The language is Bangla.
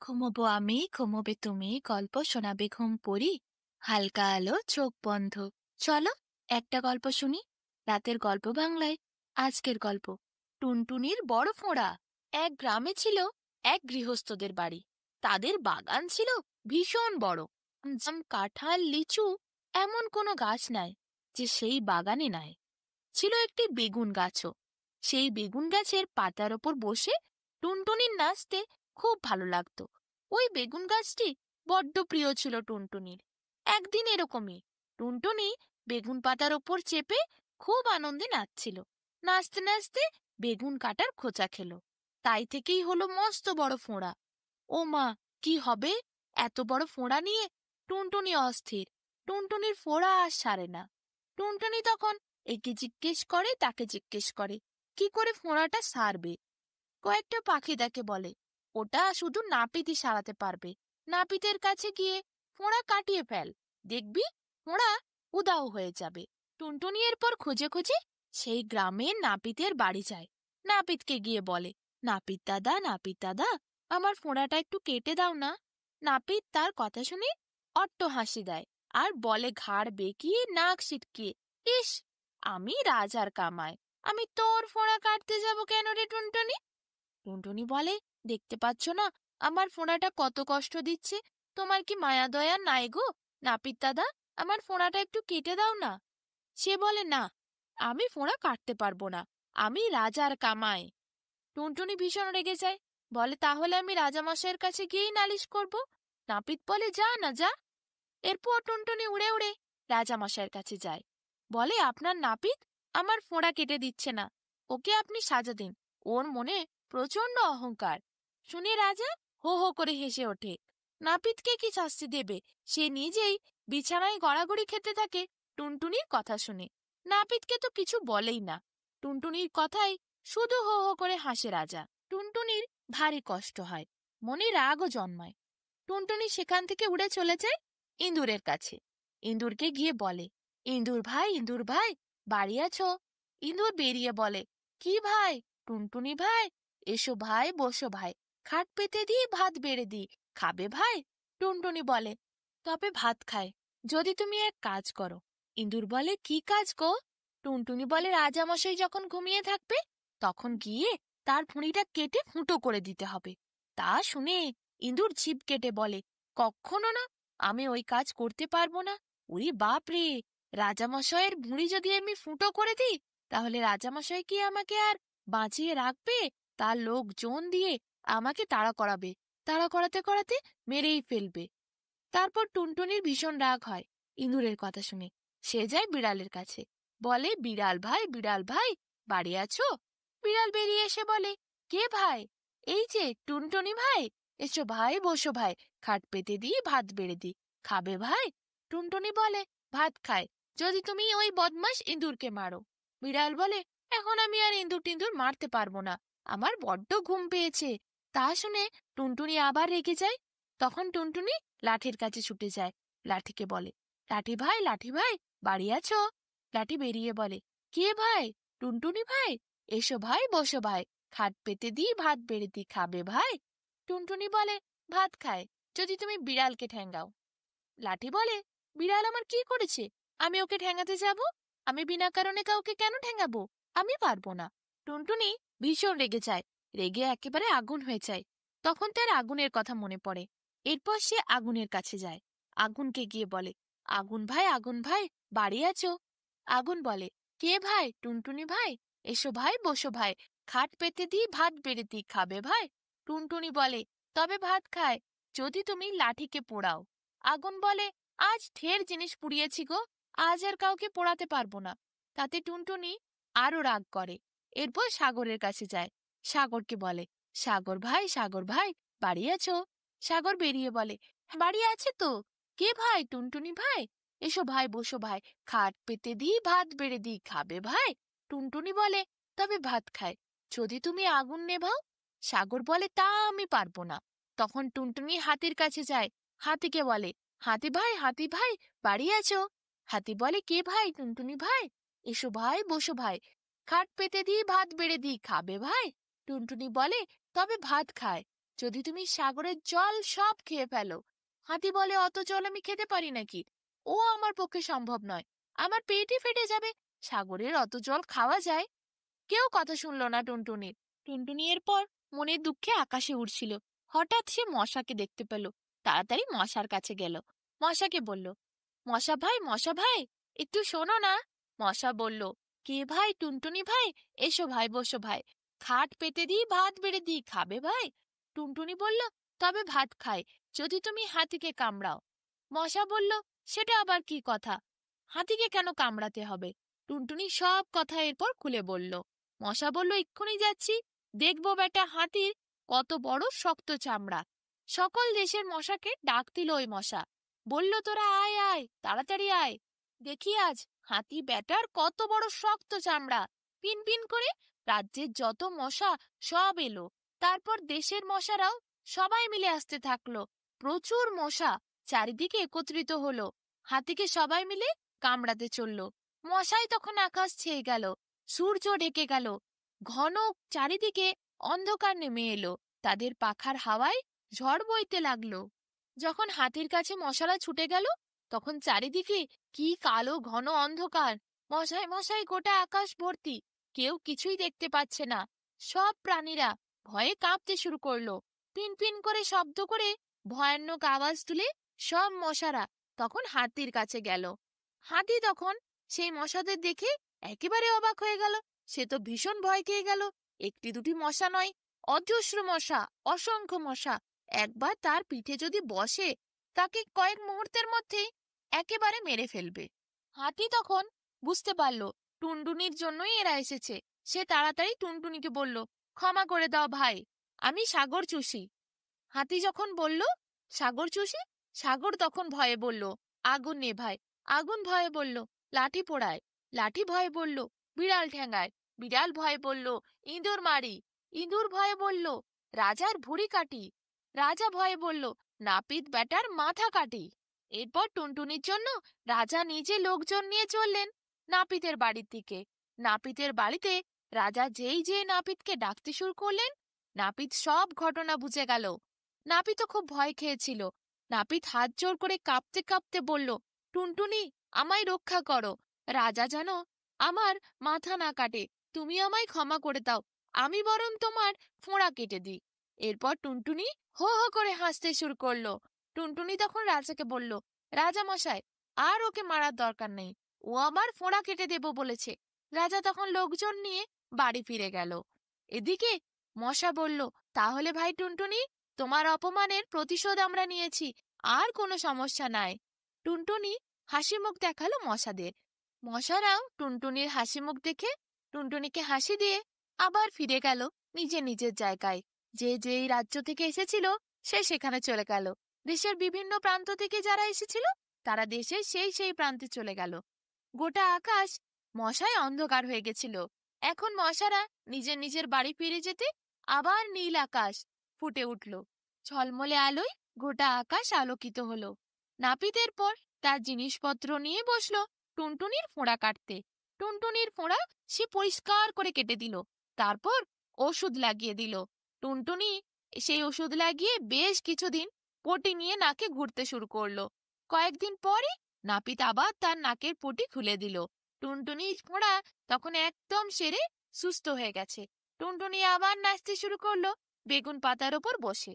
ঘুমোবো আমি, ঘুমোবে তুমি, গল্প শোনাবে ঘুম পড়ি। হালকা আলো, চোখ বন্ধ। চলো একটা গল্প শুনি। রাতের গল্প বাংলায়। আজকের গল্প টুনটুনির বড় ফোঁড়া। এক গ্রামে ছিল এক গৃহস্থদের বাড়ি। তাদের বাগান ছিল ভীষণ বড়। জাম, কাঁঠাল, লিচু এমন কোনো গাছ নাই যে সেই বাগানে নাই। ছিল একটি বেগুন গাছও। সেই বেগুন গাছের পাতার ওপর বসে টুনটুনির নাচতে খুব ভালো লাগতো। ওই বেগুন গাছটি বড্ড প্রিয় ছিল টুনটুনির। একদিন এরকমই টুনটুনি বেগুন পাতার ওপর চেপে খুব আনন্দে নাচছিল। নাচতে নাচতে বেগুন কাটার খোঁচা খেলো। তাই থেকেই হলো মস্ত বড় ফোঁড়া। ও মা, কি হবে! এত বড় ফোঁড়া নিয়ে টুনটুনি অস্থির। টুনটুনির ফোঁড়া আর সারে না। টুনটুনি তখন একে জিজ্ঞেস করে, তাকে জিজ্ঞেস করে কি করে ফোঁড়াটা সারবে। কয়েকটা পাখি তাকে বলে ওটা শুধু নাপিতই সারাতে পারবে। নাপিতের কাছে গিয়ে ফোঁড়া কাটিয়ে ফেল, দেখবি ফোঁড়া উধাও হয়ে যাবে। টুনটুনি এরপর খুঁজে খুঁজে সেই গ্রামের নাপিতের বাড়ি যায়। নাপিতকে গিয়ে বলে, নাপিত দাদা, আমার ফোঁড়াটা একটু কেটে দাও না। নাপিত তার কথা শুনে অট্ট হাসি দেয় আর বলে ঘাড় বেঁকিয়ে নাক সিটকিয়ে, ইস, আমি রাজার কামাই, আমি তোর ফোঁড়া কাটতে যাব কেন রে টুনটুনি? টুনটুনি বলে, দেখতে পাচ্ছ না আমার ফোঁড়াটা কত কষ্ট দিচ্ছে, তোমার কি মায়া দয়া নাই গো? নাপিত দাদা, আমার ফোঁড়াটা একটু কেটে দাও না। সে বলে, না, আমি ফোঁড়া কাটতে পারবো না, আমি রাজার কামাই। টুনটুনি ভীষণ রেগে যায়, বলে তাহলে আমি রাজামশাইয়ের কাছে গিয়েই নালিশ করব। নাপিত বলে, যা না যা। এরপর টুনটুনি উড়ে উড়ে রাজামশাইয়ের কাছে যায়। বলে, আপনার নাপিত আমার ফোঁড়া কেটে দিচ্ছে না, ওকে আপনি সাজা দিন, ওর মনে প্রচন্ড অহংকার। শুনে রাজা হো হো করে হেসে ওঠে। নাপিতকে কি শাস্তি দেবে? সে নিজেই বিছানায় গড়াগড়ি খেতে থাকে টুনটুনির কথা শুনে। নাপিতকে তো কিছু বলেই না। টুনটুনির কথাই শুধু হো হো করে হাসে রাজা। টুনটুনির ভারী কষ্ট হয়, মনে রাগও জন্মায়। টুনটুনি সেখান থেকে উড়ে চলে যায় ইঁদুরের কাছে। ইঁদুরকে গিয়ে বলে, ইঁদুর ভাই, বাড়ি আছো? ইঁদুর বেরিয়ে বলে, কি ভাই? টুনটুনি ভাই, এসো ভাই, বসো ভাই, খাট পেতে দিই, ভাত বেড়ে দিই, খাবে ভাই? টুনটুনি বলে, তবে ভাত খায় যদি তুমি এক কাজ করো। ইঁদুর বলে, কি কাজ গো? টুনটুনি বলে, রাজামশাই যখন ঘুমিয়ে থাকবে তখন গিয়ে তার ভুঁড়িটা কেটে ফুটো করে দিতে হবে। তা শুনে ইঁদুর জিভ কেটে বলে, কক্ষনো না, আমি ওই কাজ করতে পারবো না। উরি বাপ রে, রাজামশাইয়ের ভুঁড়ি যদি আমি ফুটো করে দিই তাহলে রাজামশাই কি আমাকে আর বাঁচিয়ে রাখবে? তার লোকজন দিয়ে আমাকে তাড়া করাবে, তাড়া করাতে করাতে মেরেই ফেলবে। তারপর টুনটুনির ভীষণ রাগ হয় ইঁদুরের কথা শুনে। সে যায় বিড়ালের কাছে, বলে, বিড়াল ভাই, বাড়ি আছো? বিড়াল বেরিয়ে এসে বলে, কে ভাই? এই যে টুনটুনি ভাই, এসো ভাই, বসো ভাই, খাট পেতে দিই, ভাত বেড়ে দিই, খাবে ভাই? টুনটুনি বলে, ভাত খায় যদি তুমি ওই বদমাস ইঁদুরকে মারো। বিড়াল বলে, এখন আমি আর ইঁদুর টিন্দুর মারতে পারবো না, আমার বড্ড ঘুম পেয়েছে। তা শুনে টুনটুনি আবার রেগে যায়। তখন টুনটুনি লাঠির কাছে ছুটে যায়। লাঠিকে বলে, লাঠি ভাই, বাড়ি আছো? লাঠি বেরিয়ে বলে, কে ভাই? টুনটুনি ভাই, এসো ভাই, বসো ভাই, খাট পেতে দিই, ভাত বেড়ে দিই, খাবে ভাই? টুনটুনি বলে, ভাত খায় যদি তুমি বিড়ালকে ঠ্যাঙ্গাও। লাঠি বলে, বিড়াল আমার কি করেছে আমি ওকে ঠ্যাঙাতে যাব? আমি বিনা কারণে কাউকে কেন ঠ্যাঙাবো? আমি পারবো না। টুনটুনি ভীষণ রেগে যায়, রেগে একেবারে আগুন হয়ে যায়। তখন তার আগুনের কথা মনে পড়ে। এরপর সে আগুনের কাছে যায়। আগুনকে গিয়ে বলে, আগুন ভাই, বাড়ি আছো? আগুন বলে, কে ভাই? টুনটুনি ভাই, এসো ভাই, বসো ভাই, খাট পেতে দিই, ভাত বেড়ে দিই, খাবে ভাই? টুনটুনি বলে, তবে ভাত খায় যদি তুমি লাঠিকে পোড়াও। আগুন বলে, আজ ঢের জিনিস পুড়িয়েছি গো, আজ আর কাউকে পোড়াতে পারবো না। তাতে টুনটুনি আরো রাগ করে। এরপর সাগরের কাছে যায়। সাগরকে বলে, সাগর ভাই, বাড়ি আছো? সাগর বেরিয়ে বলে, বাড়ি আছে তো। কে ভাই? টুনটুনি ভাই, এসো ভাই, বসো ভাই, খাট পেতে দিই, ভাত বেড়ে দিই, খাবে ভাই? টুনটুনি বলে, তবে ভাত খায় যদি তুমি আগুন নেভাও। সাগর বলে, তা আমি পারবো না। তখন টুনটুনি হাতির কাছে যায়। হাতিকে বলে, হাতি ভাই, বাড়ি আছো? হাতি বলে, কে ভাই? টুনটুনি ভাই, এসো ভাই, বসো ভাই, খাট পেতে দিই, ভাত বেড়ে দিই, খাবে ভাই? টুনটুনি বলে, তবে ভাত খায় যদি তুমি সাগরের জল সব খেয়ে ফেলো। হাতি বলে, অত জল আমি খেতে পারি নাকি? ও আমার পক্ষে সম্ভব নয়, আমার পেটই ফেটে যাবে। সাগরের অত জল খাওয়া যায়? কেউ কথা শুনল না টুনটুনির। টুনটুনি এরপর মনের দুঃখে আকাশে উড়ছিল। হঠাৎ সে মশাকে দেখতে পেল। তাড়াতাড়ি মশার কাছে গেল। মশাকে বলল, মশা ভাই, মশা ভাই, একটু শোনো না। মশা বলল, কে ভাই? টুনটুনি ভাই। এসো ভাই, বসো ভাই, খাট পেতে দিই, ভাত বেড়ে দিই, খাবে ভাই? টুনটুনি বলল, তবে ভাত খাই যদি তুমি হাতিকে কামড়াও। মশা বলল, সেটা আবার কি কথা? হাতিকে কেন কামড়াতে হবে? টুনটুনি সব কথা এরপর খুলে বলল। মশা বলল, এক্ষুনি যাচ্ছি, দেখবো বেটা হাতির কত বড় শক্ত চামড়া। সকল দেশের মশাকে ডাক দিল ওই মশা। বলল, তোরা আয় আয়, তাড়াতাড়ি আয়, দেখি আজ হাতি বেটার কত বড় শক্ত চামড়া। পিন পিন করে রাজ্যের যত মশা সব এলো। তারপর দেশের মশারাও সবাই মিলে আসতে থাকলো। প্রচুর মশা চারিদিকে একত্রিত হলো। হাতিকে সবাই মিলে কামড়াতে চলল। মশাই তখন আকাশ ছেয়ে গেল, সূর্য ঢেকে গেল, ঘন চারিদিকে অন্ধকার নেমে এলো। তাদের পাখার হাওয়ায় ঝড় বইতে লাগলো। যখন হাতির কাছে মশারা ছুটে গেল, তখন চারিদিকে কি কালো ঘন অন্ধকার। মশায় মশাই গোটা আকাশ ভর্তি, কেউ কিছুই দেখতে পাচ্ছে না। সব প্রাণীরা ভয়ে কাঁপতে শুরু করলো। পিন পিন করে শব্দ করে ভয়ানক আওয়াজ তুলে সব মশারা তখন হাতির কাছে গেল। হাতি তখন সেই মশাদের দেখে একেবারে অবাক হয়ে গেল। সে তো ভীষণ ভয় খেয়ে গেল। একটি দুটি মশা নয়, অজস্র মশা, অসংখ্য মশা একবার তার পিঠে যদি বসে, তাকে কয়েক মুহূর্তের মধ্যেই একেবারে মেরে ফেলবে। হাতি তখন বুঝতে পারল টুনটুনির জন্যই এরা এসেছে। সে তাড়াতাড়ি টুনটুনিকে বলল, ক্ষমা করে দাও ভাই, আমি সাগর চুষি। হাতি যখন বলল সাগর চুষি, সাগর তখন ভয়ে বলল, আগুন নেভায়। আগুন ভয়ে বলল, লাঠি পোড়ায়। লাঠি ভয়ে বলল, বিড়াল ঠ্যাঙায়। বিড়াল ভয়ে বলল, ইঁদুর মারি। ইঁদুর ভয়ে বলল, রাজার ভুঁড়ি কাটি। রাজা ভয়ে বলল, নাপিত বেটার মাথা কাটি। এরপর টুনটুনির জন্য রাজা নিজে লোকজন নিয়ে চললেন নাপিতের বাড়ির দিকে। নাপিতের বাড়িতে রাজা যেই যেই নাপিতকে ডাকতে শুরু করলেন, নাপিত সব ঘটনা বুঝে গেল। নাপিতও খুব ভয় খেয়েছিল। নাপিত হাত জোড় করে কাঁপতে কাঁপতে বলল, টুনটুনি, আমায় রক্ষা করো। রাজা যেন আমার মাথা না কাটে, তুমি আমায় ক্ষমা করে দাও, আমি বরং তোমার ফোঁড়া কেটে দিই। এরপর টুনটুনি হো হো করে হাসতে শুরু করলো। টুনটুনি তখন রাজাকে বলল, রাজা মশাই, আর ওকে মারার দরকার নেই, ও আমার ফোঁড়া কেটে দেব বলেছে। রাজা তখন লোকজন নিয়ে বাড়ি ফিরে গেল। এদিকে মশা বলল, তাহলে ভাই টুনটুনি, তোমার অপমানের প্রতিশোধ আমরা নিয়েছি, আর কোনো সমস্যা নাই। টুনটুনি হাসি মুখ দেখালো মশাদের। মশারাও টুনটুনির হাসি মুখ দেখে টুনটুনিকে হাসি দিয়ে আবার ফিরে গেল নিজের নিজের জায়গায়। যে যেই রাজ্য থেকে এসেছিল সে সেখানে চলে গেল। দেশের বিভিন্ন প্রান্ত থেকে যারা এসেছিল তারা দেশের সেই সেই প্রান্তে চলে গেল। গোটা আকাশ মশায় অন্ধকার হয়ে গেছিল। এখন মশারা নিজের নিজের বাড়ি ফিরে যেতে আবার নীল আকাশ ফুটে উঠল। ঝলমলে আলোয় গোটা আকাশ আলোকিত হলো। নাপিতের পর তার জিনিসপত্র নিয়ে বসলো টুনটুনির ফোঁড়া কাটতে। টুনটুনির ফোঁড়া সে পরিষ্কার করে কেটে দিল, তারপর ওষুধ লাগিয়ে দিল। টুনটুনি সেই ওষুধ লাগিয়ে বেশ কিছুদিন পটি নিয়ে নাকে ঘুরতে শুরু করলো। কয়েকদিন পরে নাপিত আবার তার নাকের পটি খুলে দিল। টুনটুনির ফোঁড়া তখন একদম সেরে সুস্থ হয়ে গেছে। টুনটুনি আবার নাচতে শুরু করলো বেগুন পাতার ওপর বসে।